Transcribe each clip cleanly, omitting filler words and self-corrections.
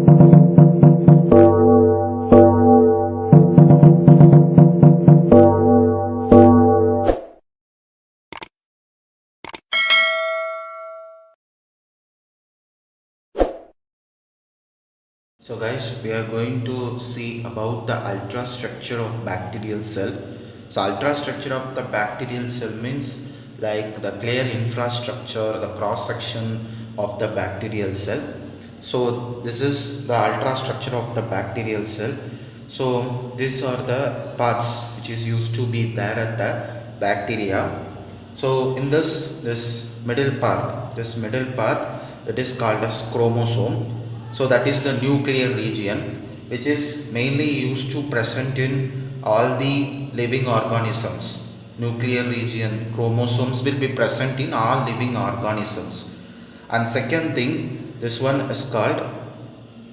So guys, we are going to see about the ultrastructure of bacterial cell. So ultrastructure of the bacterial cell means like the clear infrastructure, the cross section of the bacterial cell. So this is the ultrastructure of the bacterial cell. So these are the parts which is used to be there at the bacteria. So in this middle part, it is called as chromosome. So that is the nuclear region which is mainly used to present in all the living organisms. Nuclear region chromosomes will be present in all living organisms. And second thing, this one is called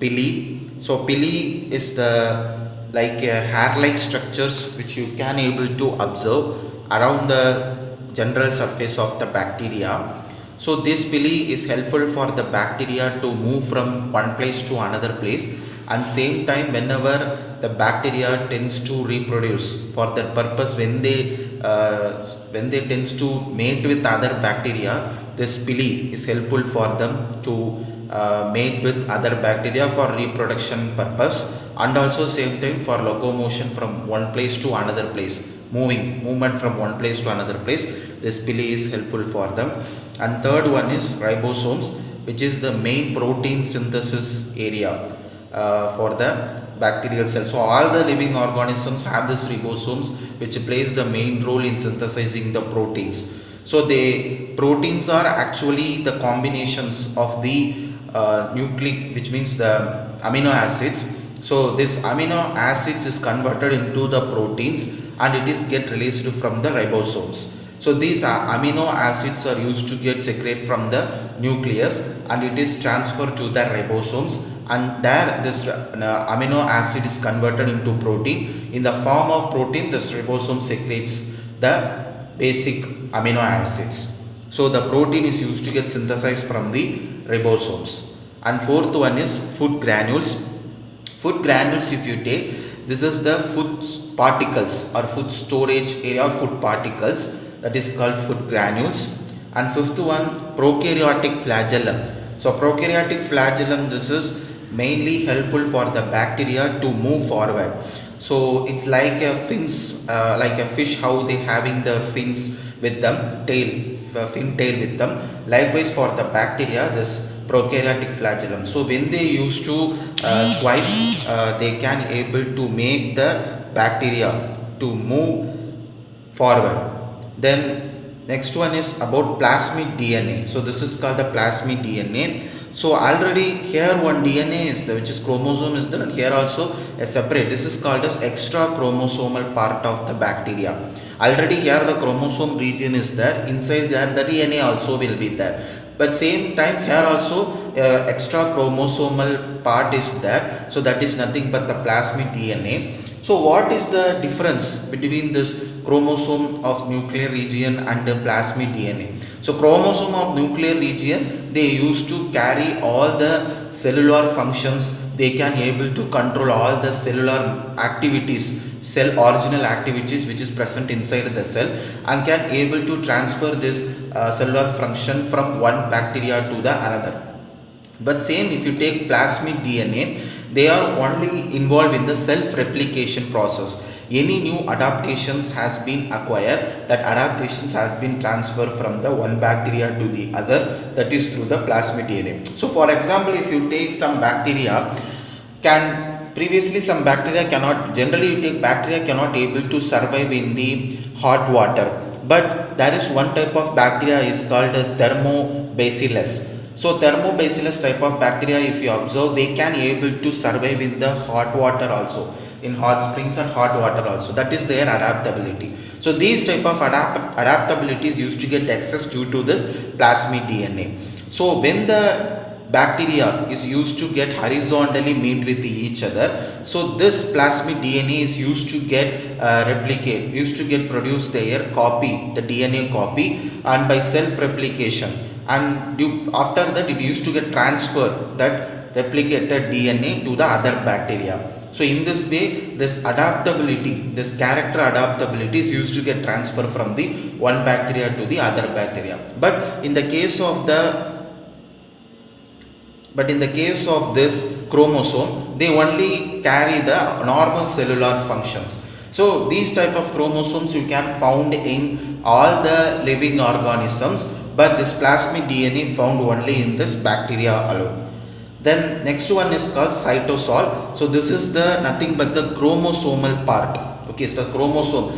Pilli. So Pilli is the like hair-like structures which you can able to observe around the general surface of the bacteria. So this Pilli is helpful for the bacteria to move from one place to another place, and same time whenever the bacteria tends to reproduce for that purpose, when they tends to mate with other bacteria, this Pilli is helpful for them to mate with other bacteria for reproduction purpose, and also same time for locomotion from one place to another place, movement from one place to another place. This Pilli is helpful for them. And third one is ribosomes, which is the main protein synthesis area for the bacterial cell. So all the living organisms have this ribosomes which plays the main role in synthesizing the proteins. So the proteins are actually the combinations of the nucleic, which means the amino acids. So this amino acids is converted into the proteins and it is get released from the ribosomes. So these amino acids are used to get secreted from the nucleus and it is transferred to the ribosomes, and there this amino acid is converted into protein. In the form of protein, this ribosome secretes the basic amino acids. So the protein is used to get synthesized from the ribosomes. And fourth one is food granules. Food granules, if you take, this is the food particles or food storage area or food particles, that is called food granules. And fifth one, prokaryotic flagellum. So prokaryotic flagellum, this is mainly helpful for the bacteria to move forward. So it's like a fins, like a fish, how they having the fins with them, fin tail with them. Likewise for the bacteria, this prokaryotic flagellum. So when they used to swipe, they can able to make the bacteria to move forward. Then next one is about plasmid DNA. So this is called the plasmid DNA. So already here one DNA is there, which is chromosome is there, and here also a separate, this is called as extra chromosomal part of the bacteria. Already here the chromosome region is there, inside there the DNA also will be there, but same time here also extra chromosomal part is there. So that is nothing but the plasmid DNA. So what is the difference between this chromosome of nuclear region and the plasmid DNA? So chromosome of nuclear region, they used to carry all the cellular functions. They can able to control all the cellular activities, cell original activities which is present inside the cell, and can able to transfer this cellular function from one bacteria to the another. But same if you take plasmid DNA, they are only involved in the self-replication process. Any new adaptations has been acquired, that adaptations has been transferred from the one bacteria to the other, that is through the plasmid DNA. So for example, if you take some bacteria, previously some bacteria cannot, generally you take bacteria cannot able to survive in the hot water, but there is one type of bacteria is called thermobacillus. So thermobacillus type of bacteria, if you observe, they can able to survive in the hot water also, in hot springs and hot water also. That is their adaptability. So these type of adaptability is used to get access due to this plasmid DNA. So when the bacteria is used to get horizontally meet with each other, so this plasmid DNA is used to get replicate, used to get produce their copy, the DNA copy, and by self replication, and after that it used to get transferred, that replicated DNA to the other bacteria. So in this way, this adaptability, this character adaptability is used to get transferred from the one bacteria to the other bacteria. But in the case of this chromosome, they only carry the normal cellular functions. So these type of chromosomes you can found in all the living organisms, but this plasmid DNA found only in this bacteria alone. Then next one is called cytosol. So this is the nothing but the chromosomal part. Okay, so the chromosome,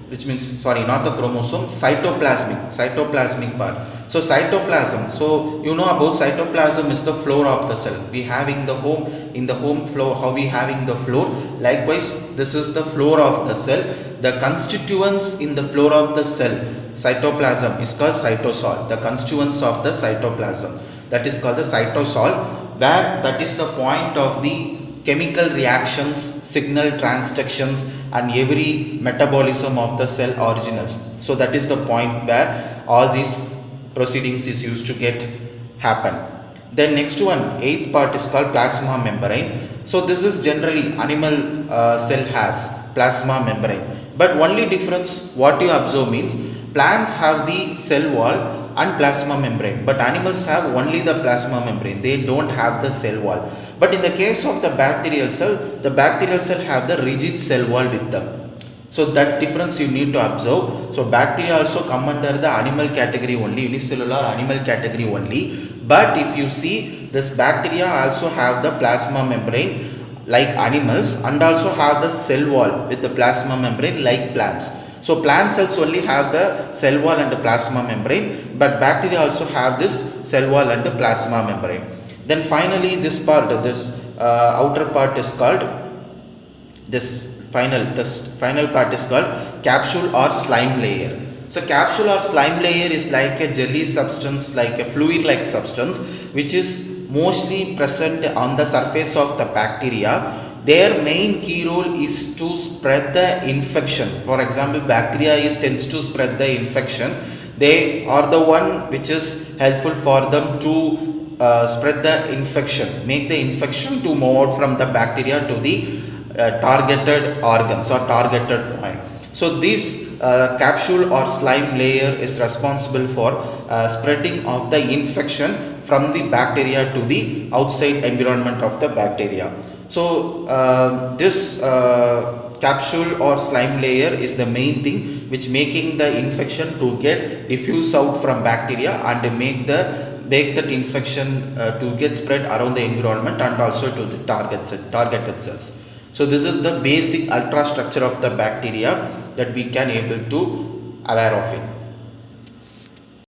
which means, sorry, not the chromosome, cytoplasmic part. So cytoplasm, so you know about cytoplasm is the floor of the cell. We having the home floor, how we having the floor. Likewise, this is the floor of the cell. The constituents in the floor of the cell, cytoplasm, is called cytosol. The constituents of the cytoplasm, that is called the cytosol, where that is the point of the chemical reactions, signal transductions, and every metabolism of the cell originals. So that is the point where all these proceedings is used to get happen. Then next one, eighth part, is called plasma membrane. So this is generally animal cell has plasma membrane, but only difference what you observe means plants have the cell wall and plasma membrane, but animals have only the plasma membrane. They don't have the cell wall. But in the case of the bacterial cell have the rigid cell wall with them. So that difference you need to observe. So bacteria also come under the animal category only, unicellular animal category only. But if you see, this bacteria also have the plasma membrane like animals, and also have the cell wall with the plasma membrane like plants. So plant cells only have the cell wall and the plasma membrane, but bacteria also have this cell wall and the plasma membrane. Then finally this part, this outer part is called, this final part is called capsule or slime layer. So capsule or slime layer is like a jelly substance, like a fluid like substance, which is mostly present on the surface of the bacteria. Their main key role is to spread the infection. For example, bacteria tends to spread the infection. They are the one which is helpful for them to spread the infection, make the infection to move out from the bacteria to the targeted organs or targeted point. So this capsule or slime layer is responsible for spreading of the infection from the bacteria to the outside environment of the bacteria. So this capsule or slime layer is the main thing which making the infection to get diffuse out from bacteria and make that infection to get spread around the environment and also to the targeted cells. So this is the basic ultrastructure of the bacteria that we can able to aware of it.